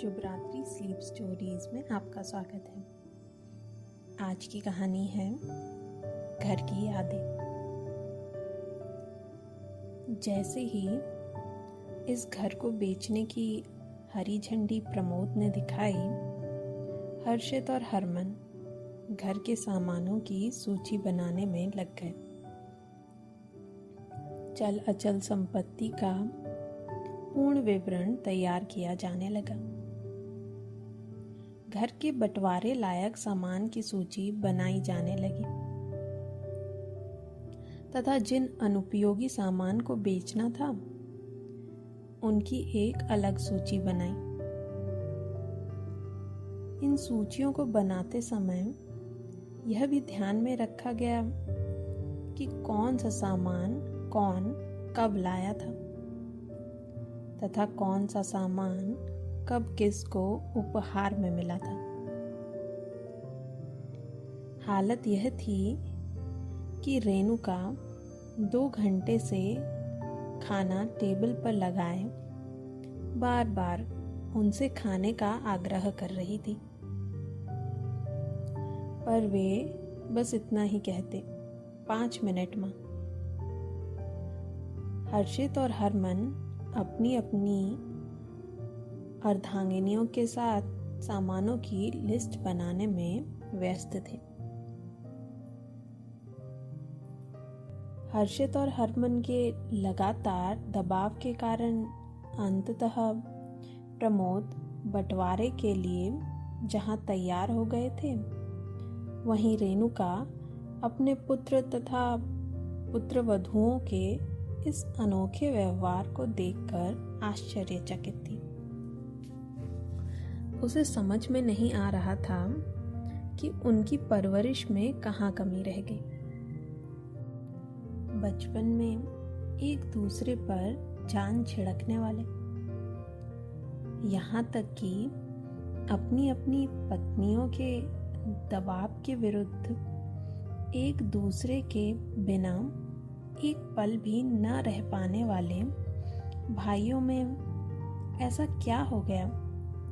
शुभ रात्रि sleep stories में आपका स्वागत है। आज की कहानी है घर की यादें। जैसे ही इस घर को बेचने की हरी झंडी प्रमोद ने दिखाई, हर्षित और हरमन घर के सामानों की सूची बनाने में लग गए। चल अचल संपत्ति का पूर्ण विवरण तैयार किया जाने लगा। घर के बंटवारे लायक सामान की सूची बनाई जाने लगी तथा जिन अनुपयोगी सामान को बेचना था उनकी एक अलग सूची बनाई। इन सूचियों को बनाते समय यह भी ध्यान में रखा गया कि कौन सा सामान कौन कब लाया था तथा कौन सा सामान कब किसको उपहार में मिला था। हालत यह थी कि रेणुका 2 घंटे से खाना टेबल पर लगाए बार बार उनसे खाने का आग्रह कर रही थी, पर वे बस इतना ही कहते, 5 मिनट मां। हर्षित और हरमन अपनी अपनी अर्धांगिनियों के साथ सामानों की लिस्ट बनाने में व्यस्त थे। हर्षित और हरमन के लगातार दबाव के कारण अंततः प्रमोद बंटवारे के लिए जहां तैयार हो गए थे, वहीं रेणुका अपने पुत्र तथा पुत्रवधुओं के इस अनोखे व्यवहार को देखकर आश्चर्यचकित थी। उसे समझ में नहीं आ रहा था कि उनकी परवरिश में कहाँ कमी रह गई। बचपन में एक दूसरे पर जान छिड़कने वाले, यहाँ तक कि अपनी अपनी पत्नियों के दबाव के विरुद्ध एक दूसरे के बिना एक पल भी न रह पाने वाले भाइयों में ऐसा क्या हो गया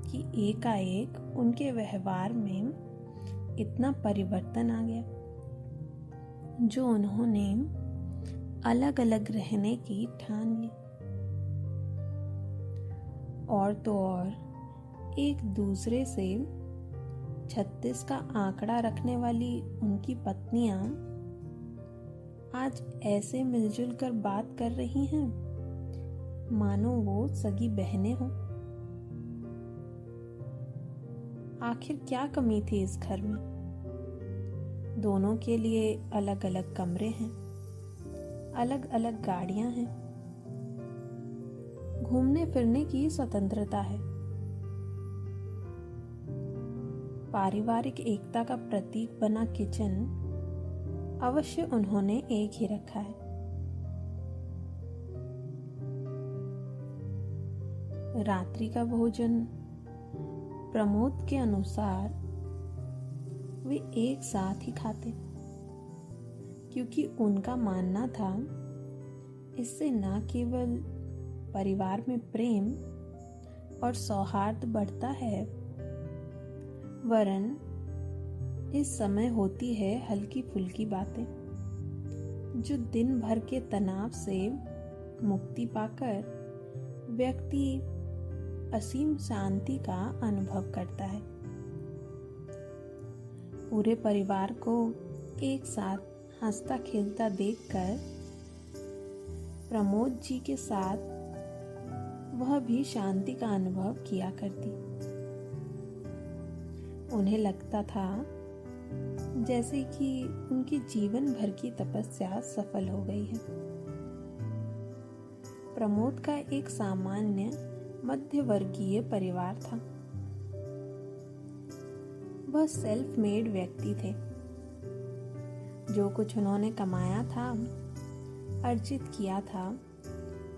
कि एकाएक उनके व्यवहार में इतना परिवर्तन आ गया, जो उन्होंने अलग अलग रहने की ठान ली। और तो और एक दूसरे से 36 का आंकड़ा रखने वाली उनकी पत्नियां आज ऐसे मिलजुल कर बात कर रही हैं मानो वो सगी बहनें हों। आखिर क्या कमी थी इस घर में? दोनों के लिए अलग अलग कमरे हैं, अलग अलग गाड़ियां हैं, घूमने फिरने की स्वतंत्रता है। पारिवारिक एकता का प्रतीक बना किचन अवश्य उन्होंने एक ही रखा है। रात्रि का भोजन प्रमोद के अनुसार वे एक साथ ही खाते, क्योंकि उनका मानना था इससे न केवल परिवार में प्रेम और सौहार्द बढ़ता है, वरन इस समय होती है हल्की फुल्की बातें जो दिन भर के तनाव से मुक्ति पाकर व्यक्ति असीम शांति का अनुभव करता है। पूरे परिवार को एक साथ हंसता खेलता देखकर प्रमोद जी के साथ वह भी शांति का अनुभव किया करती। उन्हें लगता था जैसे कि उनकी जीवन भर की तपस्या सफल हो गई है। प्रमोद का एक सामान्य मध्य वर्गीय परिवार था। वह सेल्फ मेड व्यक्ति थे। जो कुछ उन्होंने कमाया था, अर्जित किया था,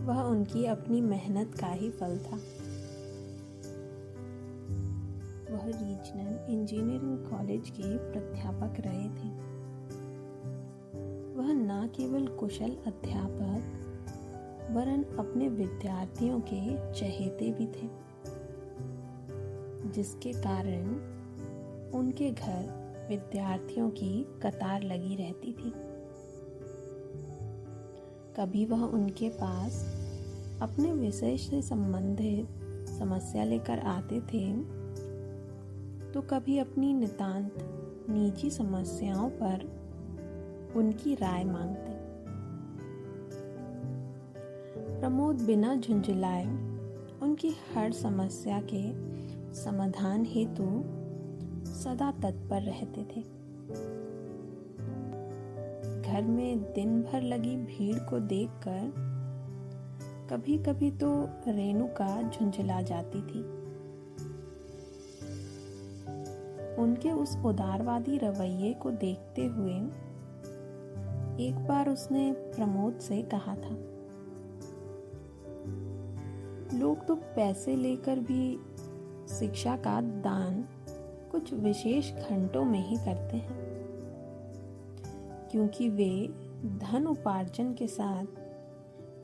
वह उनकी अपनी मेहनत का ही फल था। वह रीजनल इंजीनियरिंग कॉलेज के प्राध्यापक रहे थे। वह न केवल कुशल अध्यापक वरन अपने विद्यार्थियों के चहेते भी थे। जिसके कारण उनके घर विद्यार्थियों की कतार लगी रहती थी। कभी वह उनके पास अपने विषय से संबंधित समस्या लेकर आते थे, तो कभी अपनी नितांत निजी समस्याओं पर उनकी राय मांगते। प्रमोद बिना झुंझलाए उनकी हर समस्या के समाधान हेतु सदा तत्पर रहते थे। घर में दिन भर लगी भीड़ को देखकर कभी कभी तो रेणुका झुंझला जाती थी। उनके उस उदारवादी रवैये को देखते हुए एक बार उसने प्रमोद से कहा था, लोग तो पैसे लेकर भी शिक्षा का दान कुछ विशेष घंटों में ही करते हैं, क्योंकि वे धन उपार्जन के साथ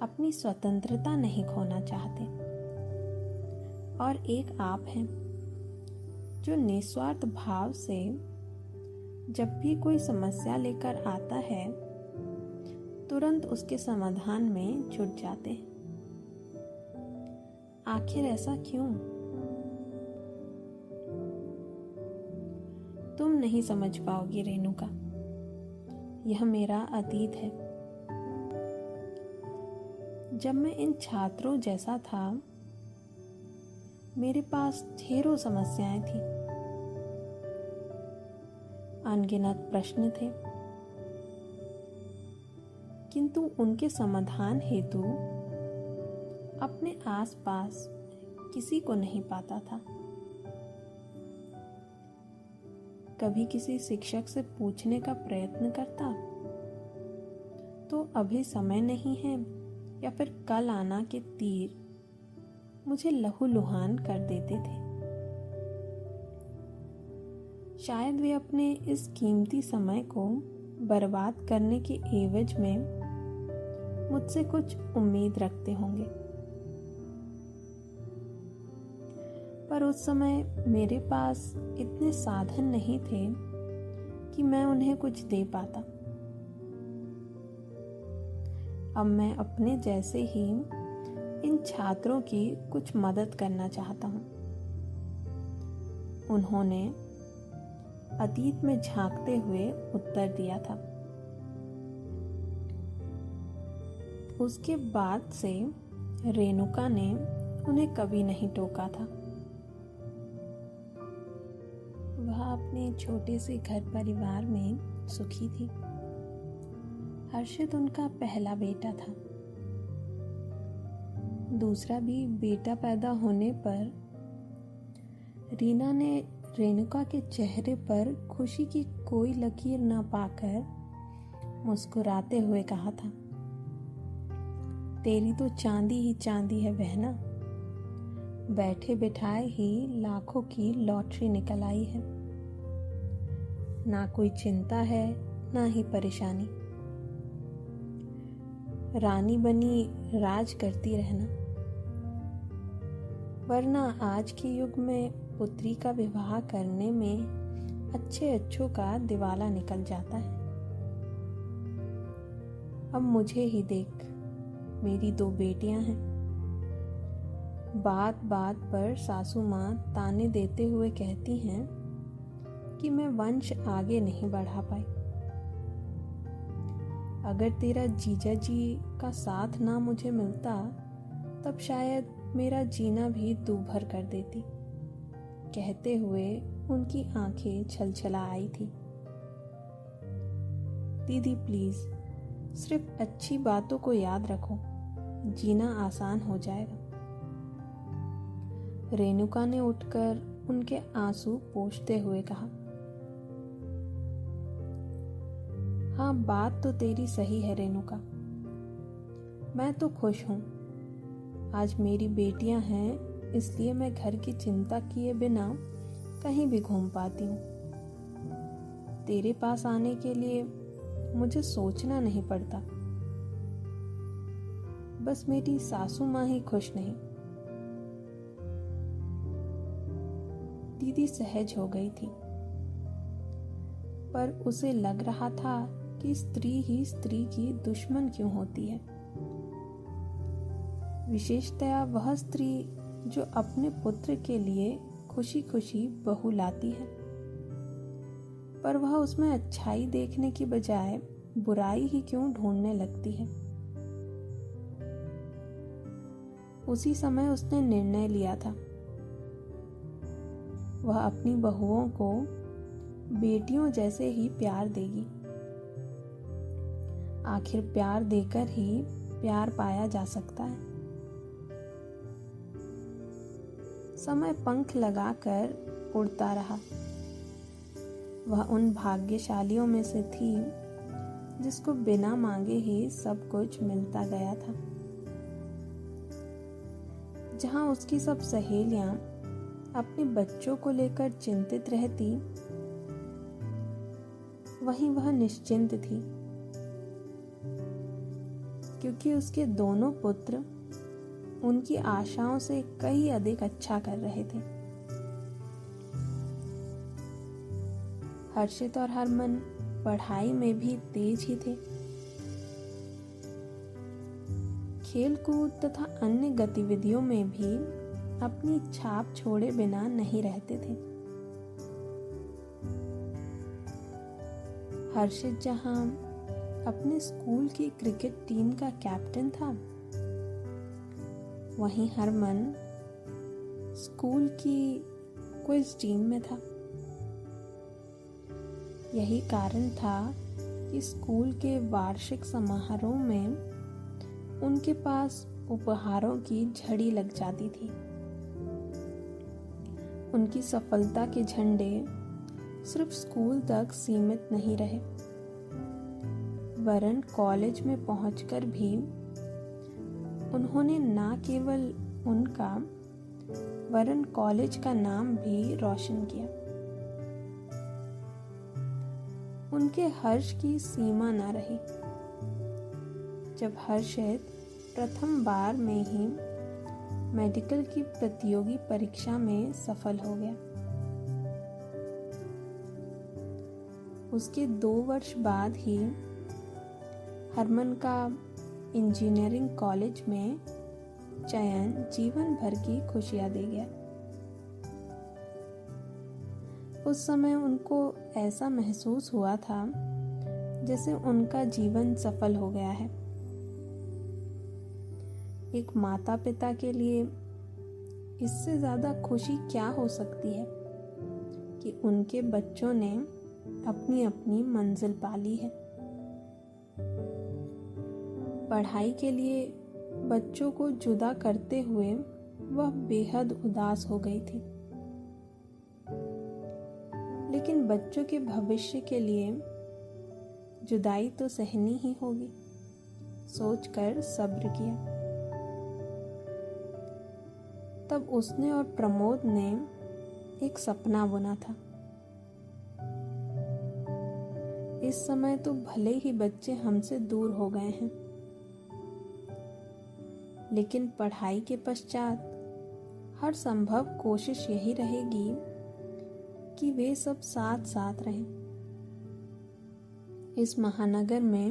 अपनी स्वतंत्रता नहीं खोना चाहते। और एक आप हैं जो निस्वार्थ भाव से जब भी कोई समस्या लेकर आता है तुरंत उसके समाधान में जुट जाते हैं। आखिर ऐसा क्यों? तुम नहीं समझ पाओगी रेणुका, यह मेरा अतीत है। जब मैं इन छात्रों जैसा था, मेरे पास ढेरों समस्याएं थी, अनगिनत प्रश्न थे, किंतु उनके समाधान हेतु अपने आसपास किसी को नहीं पाता था। कभी किसी शिक्षक से पूछने का प्रयत्न करता तो अभी समय नहीं है या फिर कल आना के तीर मुझे लहूलुहान कर देते थे। शायद वे अपने इस कीमती समय को बर्बाद करने के एवज में मुझसे कुछ उम्मीद रखते होंगे, पर उस समय मेरे पास इतने साधन नहीं थे कि मैं उन्हें कुछ दे पाता। अब मैं अपने जैसे ही इन छात्रों की कुछ मदद करना चाहता हूँ। उन्होंने अतीत में झांकते हुए उत्तर दिया था। उसके बाद से रेणुका ने उन्हें कभी नहीं टोका था। वह अपने छोटे से घर परिवार में सुखी थी। हर्षित उनका पहला बेटा था। दूसरा भी बेटा पैदा होने पर रीना ने रेणुका के चेहरे पर खुशी की कोई लकीर न पाकर मुस्कुराते हुए कहा था, तेरी तो चांदी ही चांदी है बहना, बैठे बिठाए ही लाखों की लॉटरी निकल आई है। ना कोई चिंता है ना ही परेशानी, रानी बनी राज करती रहना, वरना आज के युग में पुत्री का विवाह करने में अच्छे अच्छों का दिवाला निकल जाता है। अब मुझे ही देख, मेरी 2 बेटियां हैं। बात बात पर सासू माँ ताने देते हुए कहती हैं कि मैं वंश आगे नहीं बढ़ा पाई। अगर तेरा जीजा जी का साथ ना मुझे मिलता तब शायद मेरा जीना भी दूभर कर देती। कहते हुए उनकी आंखें छलछला आई थी। दीदी प्लीज, सिर्फ अच्छी बातों को याद रखो, जीना आसान हो जाएगा। रेणुका ने उठकर उनके आंसू पोंछते हुए कहा, हाँ बात तो तेरी सही है रेणुका, मैं तो खुश हूँ। आज मेरी बेटियां हैं इसलिए मैं घर की चिंता किए बिना कहीं भी घूम पाती हूँ। तेरे पास आने के लिए मुझे सोचना नहीं पड़ता। बस मेरी सासू माँ ही खुश नहीं। दीदी सहज हो गई थी, पर उसे लग रहा था कि स्त्री ही स्त्री की दुश्मन क्यों होती है। विशेषतया वह स्त्री जो अपने पुत्र के लिए खुशी खुशी बहू लाती है, पर वह उसमें अच्छाई देखने की बजाय बुराई ही क्यों ढूंढने लगती है। उसी समय उसने निर्णय लिया था, वह अपनी बहुओं को बेटियों जैसे ही प्यार देगी। आखिर प्यार देकर ही प्यार पाया जा सकता है। समय पंख लगाकर उड़ता रहा। वह उन भाग्यशालियों में से थी जिसको बिना मांगे ही सब कुछ मिलता गया था। जहां उसकी सब सहेलियां अपने बच्चों को लेकर चिंतित रहती, वहीं वह निश्चिंत थी, क्योंकि उसके दोनों पुत्र उनकी आशाओं से कहीं अधिक अच्छा कर रहे थे। हर्षित और हरमन पढ़ाई में भी तेज ही थे। खेल कूद तथा अन्य गतिविधियों में भी अपनी छाप छोड़े बिना नहीं रहते थे। हर्षित जहां अपने स्कूल की क्रिकेट टीम का कैप्टन था, वहीं हरमन स्कूल की क्विज टीम में था। यही कारण था कि स्कूल के वार्षिक समारोह में उनके पास उपहारों की झड़ी लग जाती थी। उनकी सफलता के झंडे सिर्फ स्कूल तक सीमित नहीं रहे, वरन कॉलेज में पहुंचकर भी उन्होंने न केवल उनका वरन कॉलेज का नाम भी रोशन किया। उनके हर्ष की सीमा न रही जब हर्षित प्रथम बार में ही मेडिकल की प्रतियोगी परीक्षा में सफल हो गया। उसके 2 वर्ष बाद ही हरमन का इंजीनियरिंग कॉलेज में चयन जीवन भर की खुशियां दे गया। उस समय उनको ऐसा महसूस हुआ था जैसे उनका जीवन सफल हो गया है। एक माता पिता के लिए इससे ज्यादा खुशी क्या हो सकती है कि उनके बच्चों ने अपनी अपनी मंजिल पा ली है। पढ़ाई के लिए बच्चों को जुदा करते हुए वह बेहद उदास हो गई थी, लेकिन बच्चों के भविष्य के लिए जुदाई तो सहनी ही होगी, सोचकर सब्र किया। तब उसने और प्रमोद ने एक सपना बुना था। इस समय तो भले ही बच्चे हमसे दूर हो गए हैं, लेकिन पढ़ाई के पश्चात हर संभव कोशिश यही रहेगी कि वे सब साथ साथ रहें। इस महानगर में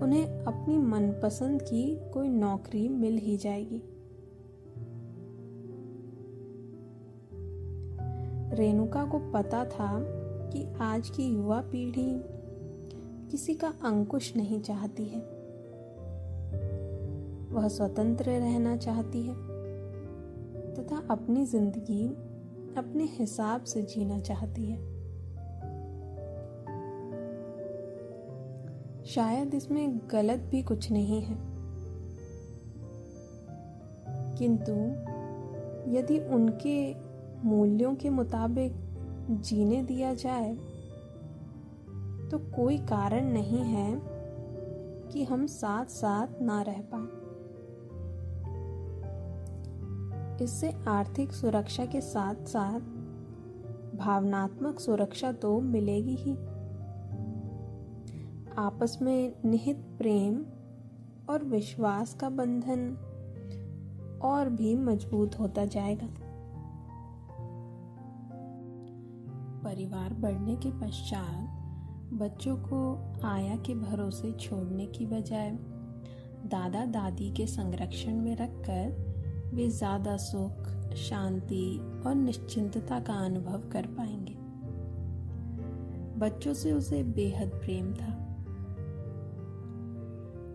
उन्हें अपनी मनपसंद की कोई नौकरी मिल ही जाएगी। रेणुका को पता था कि आज की युवा पीढ़ी किसी का अंकुश नहीं चाहती है। वह स्वतंत्र रहना चाहती है तथा अपनी जिंदगी अपने हिसाब से जीना चाहती है। शायद इसमें गलत भी कुछ नहीं है, किंतु यदि उनके मूल्यों के मुताबिक जीने दिया जाए तो कोई कारण नहीं है कि हम साथ साथ ना रह पाए। इससे आर्थिक सुरक्षा के साथ साथ भावनात्मक सुरक्षा तो मिलेगी ही। आपस में निहित प्रेम और विश्वास का बंधन और भी मजबूत होता जाएगा। परिवार बढ़ने के पश्चात बच्चों को आया के भरोसे छोड़ने की बजाय दादा दादी के संरक्षण में रखकर वे ज़्यादा सुख, शांति और निश्चिंतता का अनुभव कर पाएंगे। बच्चों से उसे बेहद प्रेम था।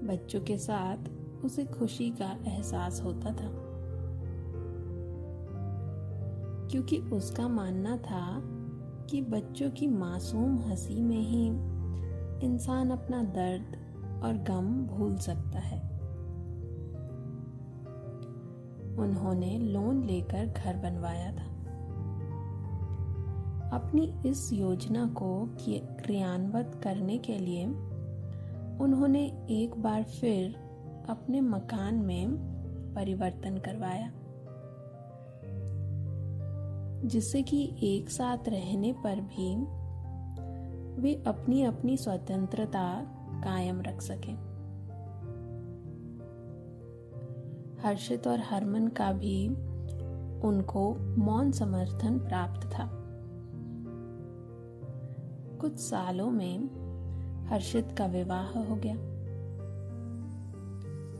बच्चों के साथ उसे खुशी का एहसास होता था, क्योंकि उसका मानना था कि बच्चों की मासूम हंसी में ही इंसान अपना दर्द और गम भूल सकता है। उन्होंने लोन लेकर घर बनवाया था। अपनी इस योजना को क्रियान्वित करने के लिए उन्होंने एक बार फिर अपने मकान में परिवर्तन करवाया, जिससे कि एक साथ रहने पर भी वे अपनी अपनी स्वतंत्रता कायम रख सकें। हर्षित और हरमन का भी उनको मौन समर्थन प्राप्त था। कुछ सालों में हर्षित का विवाह हो गया।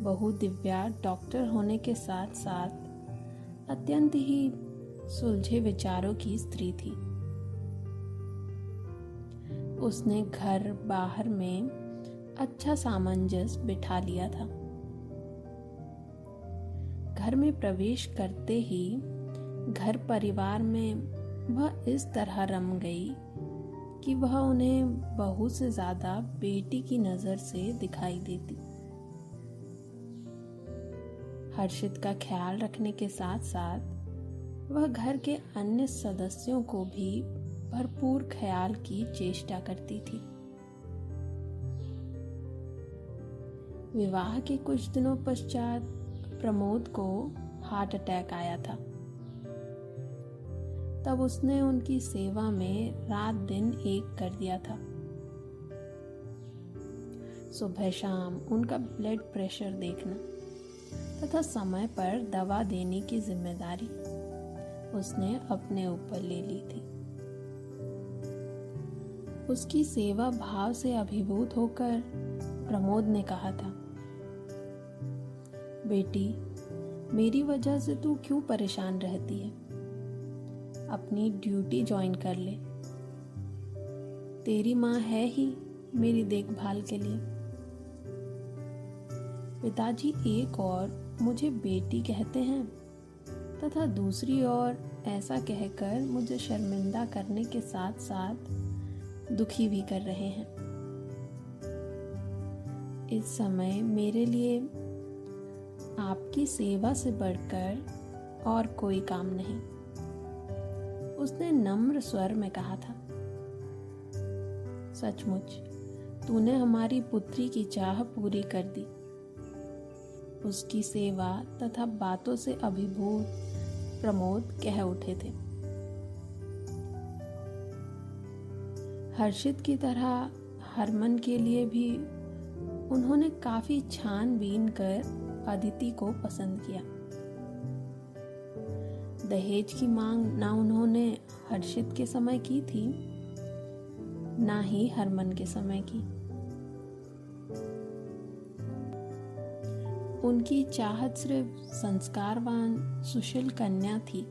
बहू दिव्या डॉक्टर होने के साथ साथ अत्यंत ही सुलझे विचारों की स्त्री थी। उसने घर बाहर में अच्छा सामंजस्य बिठा लिया था। घर में प्रवेश करते ही घर परिवार में वह इस तरह रम गई कि वह उन्हें बहू से ज्यादा बेटी की नजर से दिखाई देती। हर्षित का ख्याल रखने के साथ साथ वह घर के अन्य सदस्यों को भी भरपूर ख्याल की चेष्टा करती थी। विवाह के कुछ दिनों पश्चात प्रमोद को हार्ट अटैक आया था। तब उसने उनकी सेवा में रात दिन एक कर दिया था। सुबह शाम उनका ब्लड प्रेशर देखना तथा समय पर दवा देने की जिम्मेदारी उसने अपने ऊपर ले ली थी। उसकी सेवा भाव से अभिभूत होकर प्रमोद ने कहा था, बेटी, मेरी वजह से तू क्यों परेशान रहती है? अपनी ड्यूटी ज्वाइन कर ले। तेरी माँ है ही मेरी देखभाल के लिए। पिताजी एक और मुझे बेटी कहते हैं तथा दूसरी ओर ऐसा कहकर मुझे शर्मिंदा करने के साथ साथ दुखी भी कर रहे हैं। इस समय मेरे लिए आपकी सेवा से बढ़कर और कोई काम नहीं, उसने नम्र स्वर में कहा था। सचमुच तूने हमारी पुत्री की चाह पूरी कर दी। उसकी सेवा तथा बातों से अभिभूत प्रमोद कह उठे थे। हर्षित की तरह हरमन के लिए भी उन्होंने काफी छानबीन कर अदिति को पसंद किया। दहेज की मांग ना उन्होंने हर्षित के समय की थी, ना ही हरमन के समय की। उनकी चाहत सिर्फ संस्कारवान सुशील कन्या थी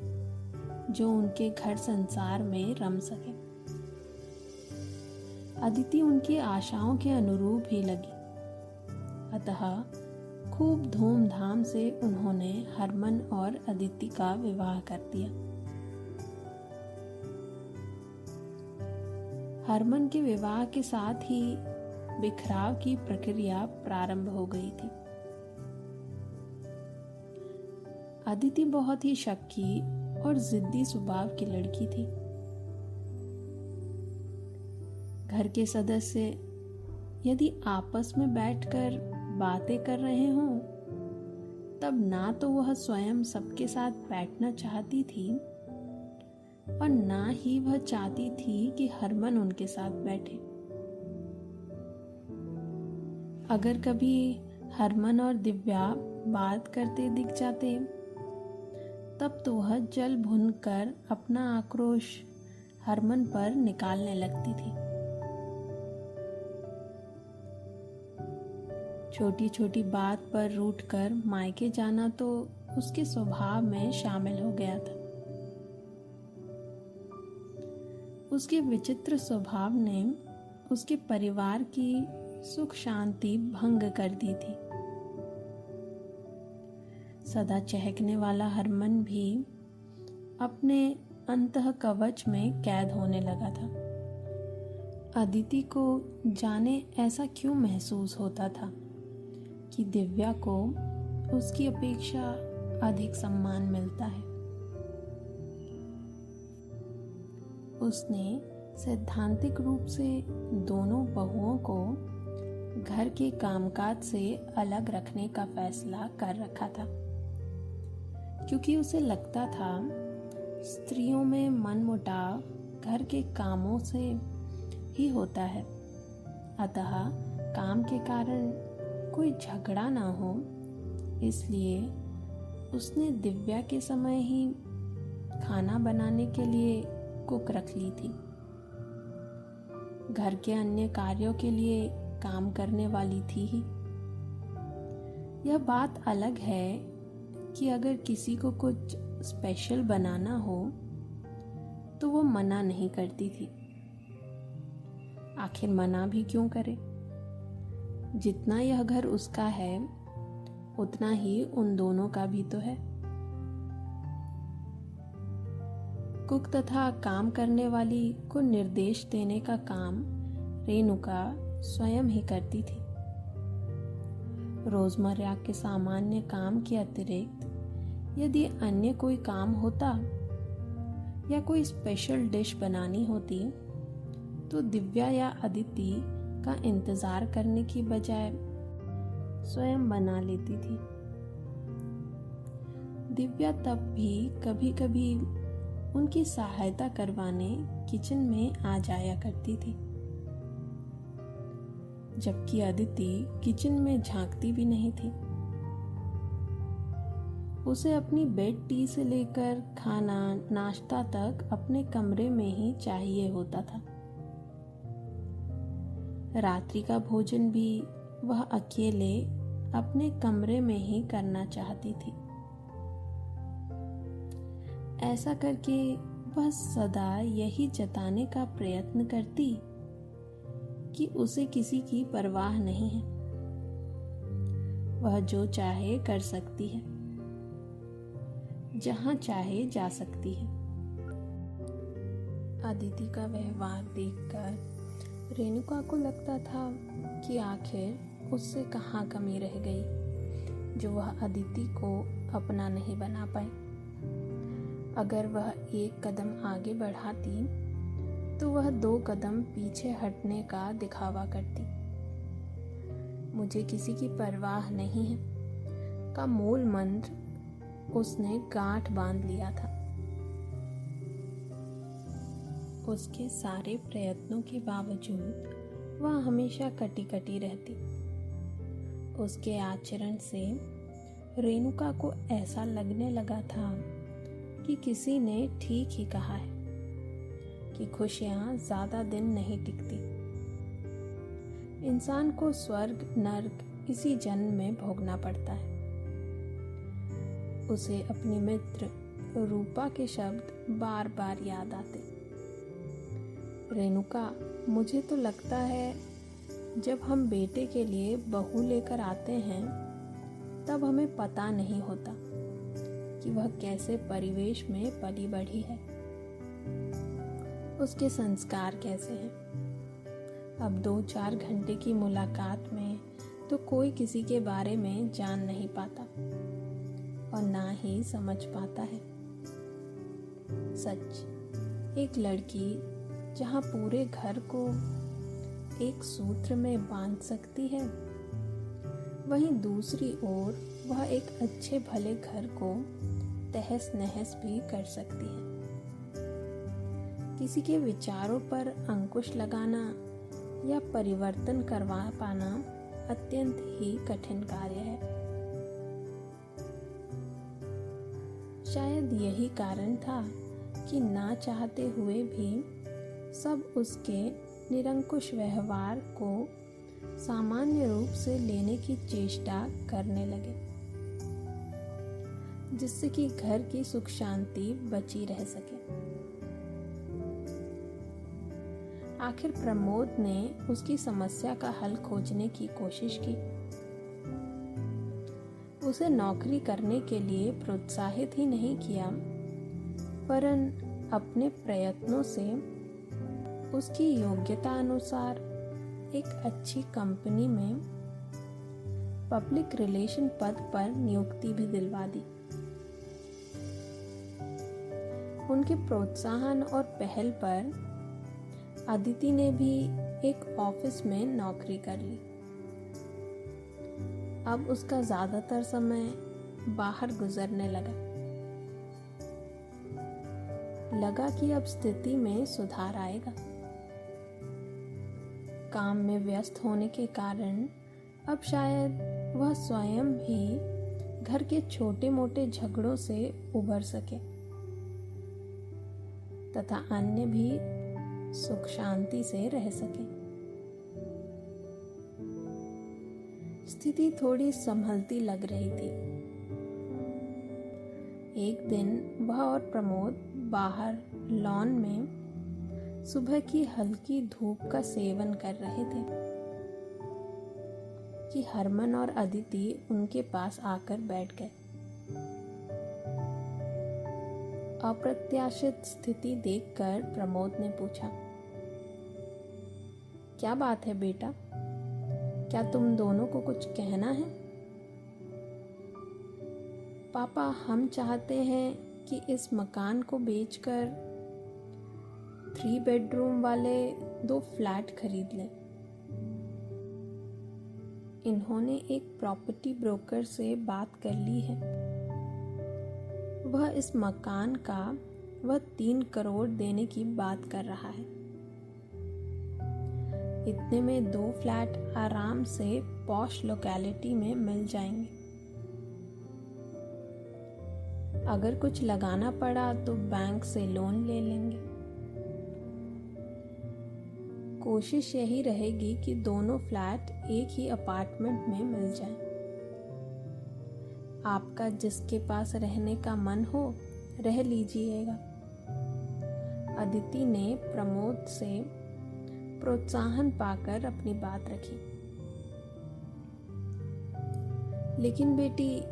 जो उनके घर संसार में रम सके। अदिति उनकी आशाओं के अनुरूप ही लगी, अतः खूब धूमधाम से उन्होंने हरमन और अदिति का विवाह कर दिया। हरमन के विवाह के साथ ही बिखराव की प्रक्रिया प्रारंभ हो गई थी। अदिति बहुत ही शक्की और जिद्दी स्वभाव की लड़की थी। घर के सदस्य यदि आपस में बैठकर बातें कर रहे हों, तब ना तो वह स्वयं सबके साथ बैठना चाहती थी और ना ही वह चाहती थी कि हरमन उनके साथ बैठे। अगर कभी हरमन और दिव्या बात करते दिख जाते, तब तो वह जल भुन कर अपना आक्रोश हरमन पर निकालने लगती थी। छोटी छोटी बात पर रूठकर मायके जाना तो उसके स्वभाव में शामिल हो गया था। उसके विचित्र स्वभाव ने उसके परिवार की सुख शांति भंग कर दी थी। सदा चहकने वाला हरमन भी अपने अंतः कवच में कैद होने लगा था। अदिति को जाने ऐसा क्यों महसूस होता था कि दिव्या को उसकी अपेक्षा अधिक सम्मान मिलता है। उसने सैद्धांतिक रूप से दोनों बहुओं को घर के कामकाज से अलग रखने का फैसला कर रखा था, क्योंकि उसे लगता था स्त्रियों में मनमुटाव घर के कामों से ही होता है। अतः काम के कारण कोई झगड़ा ना हो, इसलिए उसने दिव्या के समय ही खाना बनाने के लिए कुक रख ली थी। घर के अन्य कार्यों के लिए काम करने वाली थी ही। यह बात अलग है कि अगर किसी को कुछ स्पेशल बनाना हो तो वो मना नहीं करती थी। आखिर मना भी क्यों करे? जितना यह घर उसका है उतना ही उन दोनों का भी तो है। कुक तथा काम करने वाली को निर्देश देने का काम रेणुका स्वयं ही करती थी। रोजमर्रा के सामान्य काम के अतिरिक्त यदि अन्य कोई काम होता या कोई स्पेशल डिश बनानी होती तो दिव्या या अदिति का इंतजार करने की बजाय स्वयं बना लेती थी। दिव्या तब भी कभी कभी उनकी सहायता करवाने किचन में आ जाया करती थी, जबकि अदिति किचन में झांकती भी नहीं थी। उसे अपनी बेड टी से लेकर खाना नाश्ता तक अपने कमरे में ही चाहिए होता था। रात्रि का भोजन भी वह अकेले अपने कमरे में ही करना चाहती थी। ऐसा करके वह सदा यही जताने का प्रयत्न करती कि उसे किसी की परवाह नहीं है, वह जो चाहे कर सकती है, जहां चाहे जा सकती है। अदिति का व्यवहार देखकर रेणुका को लगता था कि आखिर उससे कहाँ कमी रह गई जो वह अदिति को अपना नहीं बना पाई। अगर वह एक कदम आगे बढ़ाती तो वह 2 कदम पीछे हटने का दिखावा करती। मुझे किसी की परवाह नहीं है का मूल मंत्र उसने गांठ बांध लिया था। उसके सारे प्रयत्नों के बावजूद वह हमेशा कटी कटी रहती। उसके आचरण से रेणुका को ऐसा लगने लगा था कि किसी ने ठीक ही कहा है कि खुशियां ज्यादा दिन नहीं टिकती। इंसान को स्वर्ग नर्क इसी जन्म में भोगना पड़ता है। उसे अपनी मित्र रूपा के शब्द बार बार याद आते। रेणुका, मुझे तो लगता है जब हम बेटे के लिए बहू लेकर आते हैं तब हमें पता नहीं होता कि वह कैसे परिवेश में पली बढ़ी है, उसके संस्कार कैसे हैं। अब 2-4 घंटे की मुलाकात में तो कोई किसी के बारे में जान नहीं पाता और ना ही समझ पाता है। सच, एक लड़की जहाँ पूरे घर को एक सूत्र में बांध सकती है, वहीं दूसरी ओर वह एक अच्छे भले घर को तहस नहस भी कर सकती है। किसी के विचारों पर अंकुश लगाना या परिवर्तन करवा पाना अत्यंत ही कठिन कार्य है। शायद यही कारण था कि कि ना चाहते हुए भी सब उसके निरंकुश व्यवहार को सामान्य रूप से लेने की चेष्टा करने लगे, जिससे कि घर की सुख शांति बची रह सके। आखिर प्रमोद ने उसकी समस्या का हल खोजने की कोशिश की। उसे नौकरी करने के लिए प्रोत्साहित ही नहीं किया, वरन अपने प्रयत्नों से उसकी योग्यता अनुसार एक अच्छी कंपनी में पब्लिक रिलेशन पद पर नियुक्ति भी दिलवा दी। उनके प्रोत्साहन और पहल पर अदिति ने भी एक ऑफिस में नौकरी कर ली। अब उसका ज्यादातर समय बाहर गुजरने लगा कि अब स्थिति में सुधार आएगा। काम में व्यस्त होने के कारण अब शायद वह स्वयं भी घर के छोटे मोटे झगड़ों से उबर सके तथा अन्य भी सुख शांति से रह सके। स्थिति थोड़ी संभलती लग रही थी। एक दिन वह और प्रमोद बाहर लॉन में सुबह की हल्की धूप का सेवन कर रहे थे कि हरमन और अदिति उनके पास आकर बैठ गए। अप्रत्याशित स्थिति देखकर प्रमोद ने पूछा, क्या बात है बेटा? क्या तुम दोनों को कुछ कहना है? पापा, हम चाहते हैं कि इस मकान को बेचकर 3 बेडरूम वाले 2 फ्लैट खरीद लें। इन्होंने एक प्रॉपर्टी ब्रोकर से बात कर ली है। वह इस मकान का 3 करोड़ देने की बात कर रहा है। इतने में 2 फ्लैट आराम से पॉश लोकेलिटी में मिल जाएंगे। अगर कुछ लगाना पड़ा तो बैंक से लोन ले लेंगे। कोशिश यही रहेगी कि दोनों फ्लैट एक ही अपार्टमेंट में मिल जाएं। आपका जिसके पास रहने का मन हो रह लीजिएगा। अदिति ने प्रमोद से प्रोत्साहन पाकर अपनी बात रखी। लेकिन बेटी,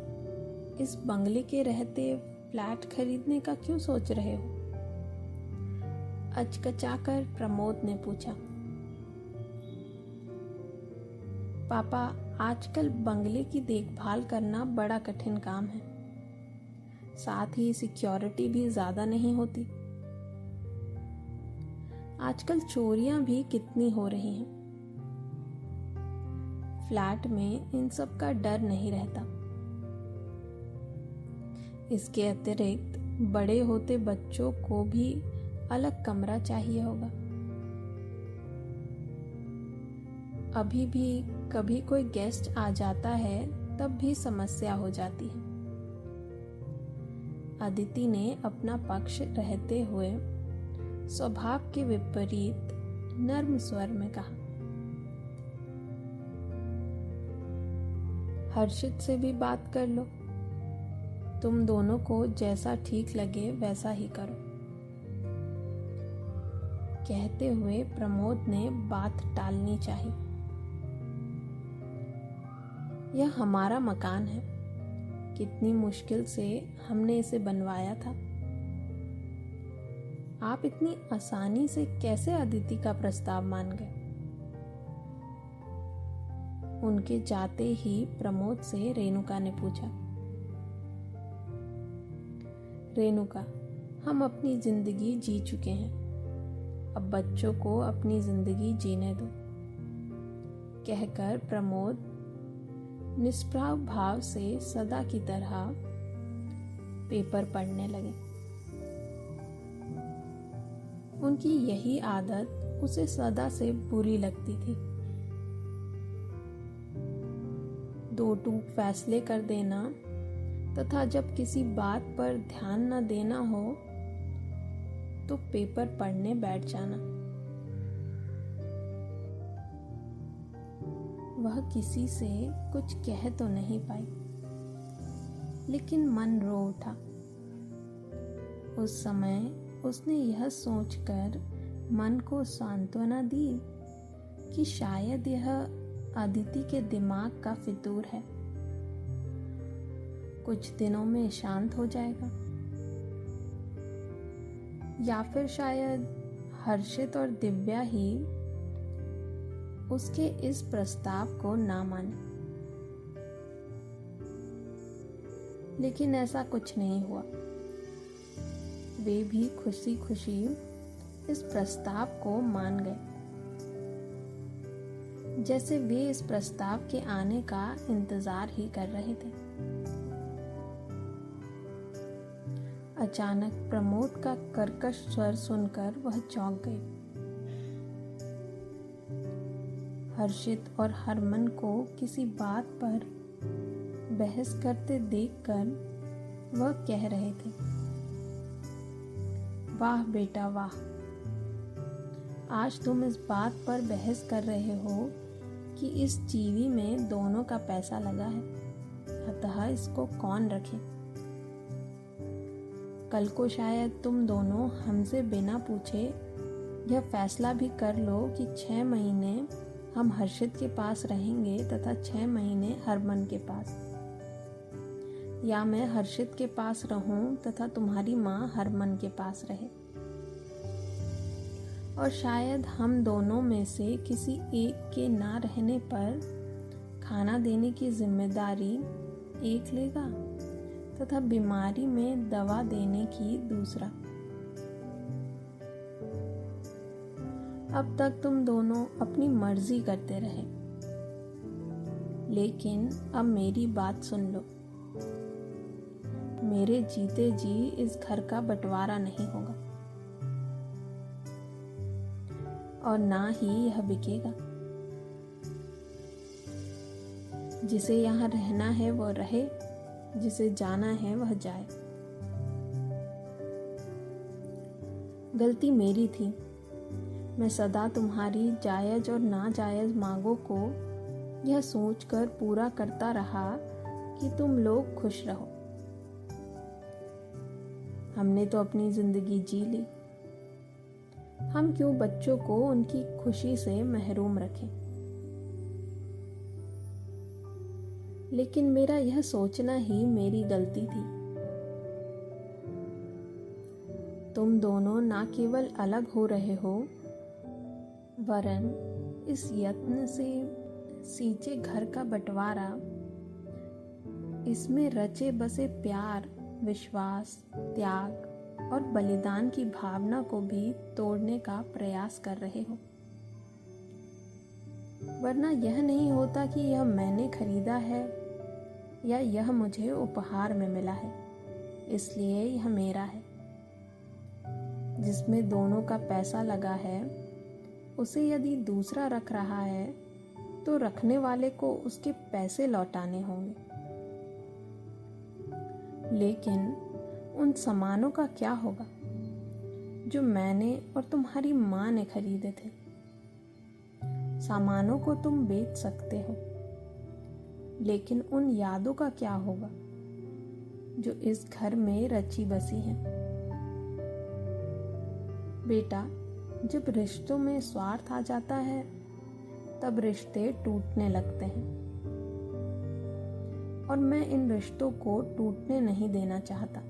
इस बंगले के रहते फ्लैट खरीदने का क्यों सोच रहे हो? अचकचाकर प्रमोद ने पूछा। पापा, आजकल बंगले की देखभाल करना बड़ा कठिन काम है। साथ ही सिक्योरिटी भी ज्यादा नहीं होती। आजकल चोरियां भी कितनी हो रही हैं। फ्लैट में इन सब का डर नहीं रहता। इसके अतिरिक्त बड़े होते बच्चों को भी अलग कमरा चाहिए होगा। अभी भी कभी कोई गेस्ट आ जाता है तब भी समस्या हो जाती है। अदिति ने अपना पक्ष रहते हुए स्वभाव के विपरीत नर्म स्वर में कहा। हर्षित से भी बात कर लो। तुम दोनों को जैसा ठीक लगे वैसा ही करो। कहते हुए प्रमोद ने बात टालनी चाहिए। यह हमारा मकान है। कितनी मुश्किल से हमने इसे बनवाया था। आप इतनी आसानी से कैसे अदिति का प्रस्ताव मान गए? उनके जाते ही प्रमोद से रेणुका ने पूछा। रेणुका, हम अपनी जिंदगी जी चुके हैं। अब बच्चों को अपनी जिंदगी जीने दो। कहकर प्रमोद निष्प्रभ भाव से सदा की तरह पेपर पढ़ने लगे। उनकी यही आदत उसे सदा से बुरी लगती थी। दो टूक फैसले कर देना तथा जब किसी बात पर ध्यान न देना हो तो पेपर पढ़ने बैठ जाना। वह किसी से कुछ कह तो नहीं पाई, लेकिन मन रो उठा। उस समय उसने यह सोचकर मन को सांत्वना दी कि शायद यह अदिति के दिमाग का फितूर है, कुछ दिनों में शांत हो जाएगा। या फिर शायद हर्षित और दिव्या ही उसके इस प्रस्ताव को ना माने। लेकिन ऐसा कुछ नहीं हुआ। वे भी खुशी खुशी इस प्रस्ताव को मान गए, जैसे वे इस प्रस्ताव के आने का इंतजार ही कर रहे थे। अचानक प्रमोद का कर्कश स्वर सुनकर वह चौंक गई। हर्षित और हरमन को किसी बात पर बहस करते देखकर वह कह रहे थे, वाह बेटा वाह, आज तुम इस बात पर बहस कर रहे हो कि इस जीवी में दोनों का पैसा लगा है, अतः इसको कौन रखे। कल को शायद तुम दोनों हमसे बिना पूछे यह फैसला भी कर लो कि 6 महीने हम हर्षित के पास रहेंगे तथा 6 महीने हरमन के पास, या मैं हर्षित के पास रहूं तथा तुम्हारी माँ हरमन के पास रहे। और शायद हम दोनों में से किसी एक के ना रहने पर खाना देने की जिम्मेदारी एक लेगा तथा बीमारी में दवा देने की दूसरा। अब तक तुम दोनों अपनी मर्जी करते रहे, लेकिन अब मेरी बात सुन लो। मेरे जीते जी इस घर का बंटवारा नहीं होगा और ना ही यह बिकेगा। जिसे यहाँ रहना है वह रहे, जिसे जाना है वह जाए। गलती मेरी थी। मैं सदा तुम्हारी जायज और नाजायज मांगों को यह सोचकर पूरा करता रहा कि तुम लोग खुश रहो। हमने तो अपनी जिंदगी जी ली, हम क्यों बच्चों को उनकी खुशी से महरूम रखें। लेकिन मेरा यह सोचना ही मेरी गलती थी। तुम दोनों ना केवल अलग हो रहे हो, वरन इस यत्न से सींचे घर का बंटवारा, इसमें रचे बसे प्यार, विश्वास, त्याग और बलिदान की भावना को भी तोड़ने का प्रयास कर रहे हो। वरना यह नहीं होता कि यह मैंने खरीदा है या यह मुझे उपहार में मिला है, इसलिए यह मेरा है। जिसमें दोनों का पैसा लगा है, उसे यदि दूसरा रख रहा है तो रखने वाले को उसके पैसे लौटाने होंगे। लेकिन उन सामानों का क्या होगा जो मैंने और तुम्हारी माँ ने खरीदे थे? सामानों को तुम बेच सकते हो, लेकिन उन यादों का क्या होगा जो इस घर में रची बसी हैं? बेटा, जब रिश्तों में स्वार्थ आ जाता है तब रिश्ते टूटने लगते हैं, और मैं इन रिश्तों को टूटने नहीं देना चाहता,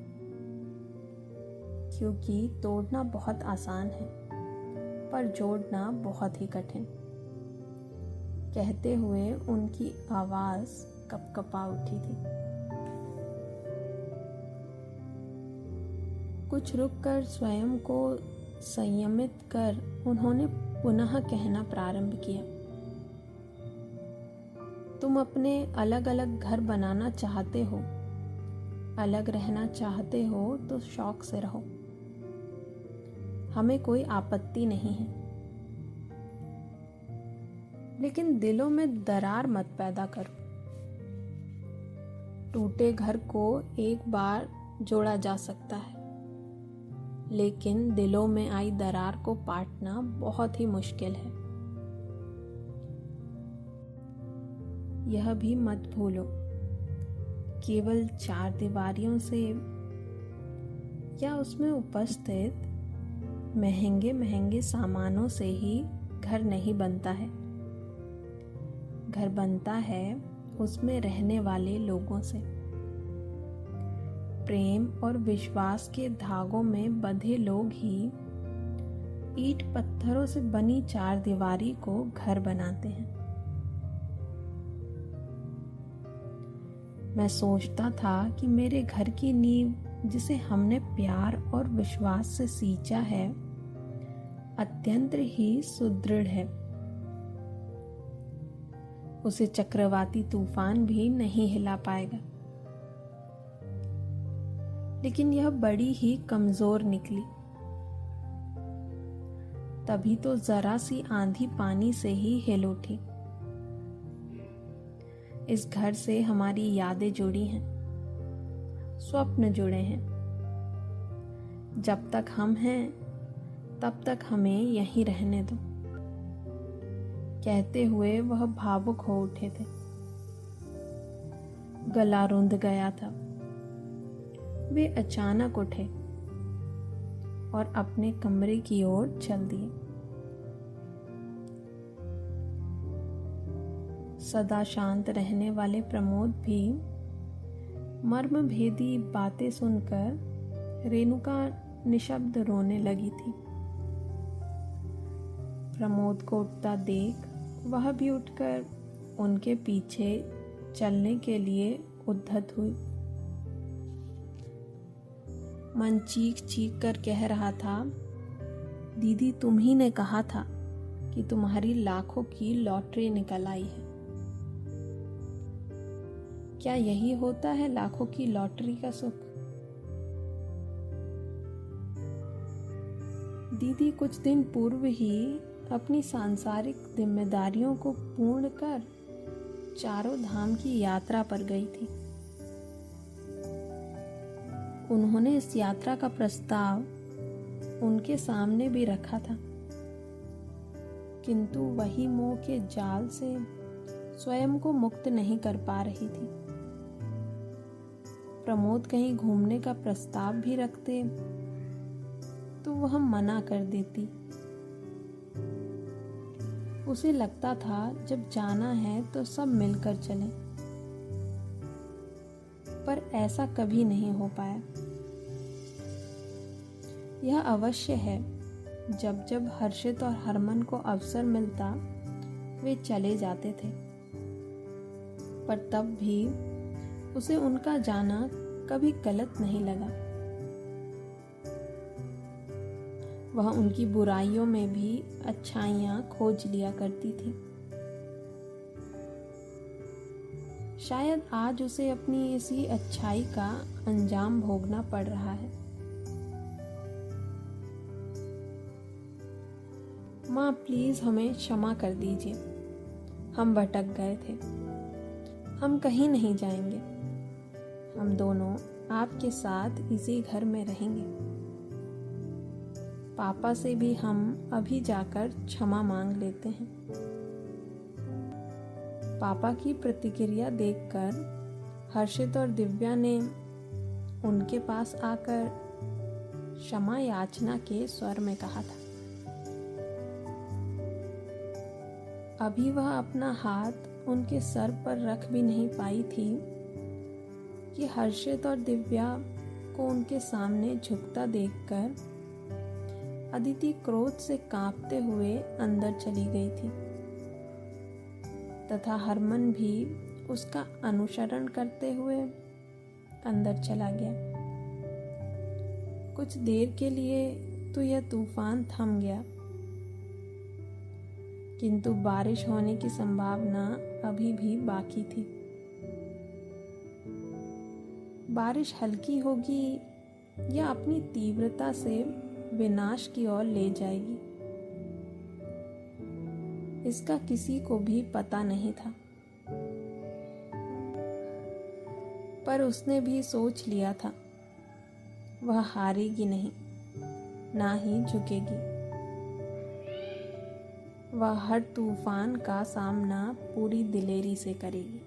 क्योंकि तोड़ना बहुत आसान है पर जोड़ना बहुत ही कठिन। कहते हुए उनकी आवाज कपकपा उठी थी। कुछ रुककर स्वयं को संयमित कर उन्होंने पुनः कहना प्रारंभ किया, तुम अपने अलग अलग घर बनाना चाहते हो, अलग रहना चाहते हो तो शौक से रहो, हमें कोई आपत्ति नहीं है। लेकिन दिलों में दरार मत पैदा करो। टूटे घर को एक बार जोड़ा जा सकता है, लेकिन दिलों में आई दरार को पाटना बहुत ही मुश्किल है। यह भी मत भूलो, केवल चार दीवारियों से या उसमें उपस्थित महंगे महंगे सामानों से ही घर नहीं बनता है। घर बनता है उसमें रहने वाले लोगों से। प्रेम और विश्वास के धागों में बंधे लोग ही ईंट पत्थरों से बनी चार दीवारी को घर बनाते हैं। मैं सोचता था कि मेरे घर की नींव, जिसे हमने प्यार और विश्वास से सींचा है, अत्यंत ही सुदृढ़ है। उसे चक्रवाती तूफान भी नहीं हिला पाएगा। लेकिन यह बड़ी ही कमजोर निकली। तभी तो जरा सी आंधी पानी से ही हिल उठी। इस घर से हमारी यादें जुड़ी हैं, स्वप्न जुड़े हैं। जब तक हम हैं तब तक हमें यहीं रहने दो, कहते हुए वह भावुक हो उठे थे। गला रुंध गया था। वे अचानक उठे और अपने कमरे की ओर चल दिए। सदा शांत रहने वाले प्रमोद भी मर्मभेदी बातें सुनकर रेणुका निशब्द रोने लगी थी। प्रमोद को उठता देख वह भी उठकर उनके पीछे चलने के लिए उद्धत हुई। मन चीख चीख कर कह रहा था, दीदी तुम ही ने कहा था कि तुम्हारी लाखों की लॉटरी निकल आई है। क्या यही होता है लाखों की लॉटरी का सुख? दीदी कुछ दिन पूर्व ही अपनी सांसारिक जिम्मेदारियों को पूर्ण कर चारों धाम की यात्रा पर गई थी। उन्होंने इस यात्रा का प्रस्ताव उनके सामने भी रखा था, किंतु वही मोह के जाल से स्वयं को मुक्त नहीं कर पा रही थी। प्रमोद कहीं घूमने का प्रस्ताव भी रखते तो वह मना कर देती। उसे लगता था जब जाना है तो सब मिलकर चलें, पर ऐसा कभी नहीं हो पाया। यह अवश्य है, जब जब हर्षित और हरमन को अवसर मिलता वे चले जाते थे, पर तब भी उसे उनका जाना कभी गलत नहीं लगा। वह उनकी बुराइयों में भी अच्छाइयां खोज लिया करती थी। शायद आज उसे अपनी इसी अच्छाई का अंजाम भोगना पड़ रहा है। माँ प्लीज हमें क्षमा कर दीजिए, हम भटक गए थे। हम कहीं नहीं जाएंगे, हम दोनों आपके साथ इसी घर में रहेंगे। पापा से भी हम अभी जाकर क्षमा मांग लेते हैं। पापा की प्रतिक्रिया देखकर हर्षित और दिव्या ने उनके पास आकर क्षमा याचना के स्वर में कहा था। अभी वह अपना हाथ उनके सर पर रख भी नहीं पाई थी कि हर्षित और दिव्या को उनके सामने झुकता देखकर अदिति क्रोध से कांपते हुए अंदर चली गई थी, तथा हरमन भी उसका अनुसरण करते हुए अंदर चला गया। कुछ देर के लिए तो यह तूफान थम गया, किंतु बारिश होने की संभावना अभी भी बाकी थी। बारिश हल्की होगी या अपनी तीव्रता से विनाश की ओर ले जाएगी, इसका किसी को भी पता नहीं था। पर उसने भी सोच लिया था, वह हारेगी नहीं। ना ही झुकेगी। वह हर तूफान का सामना पूरी दिलेरी से करेगी।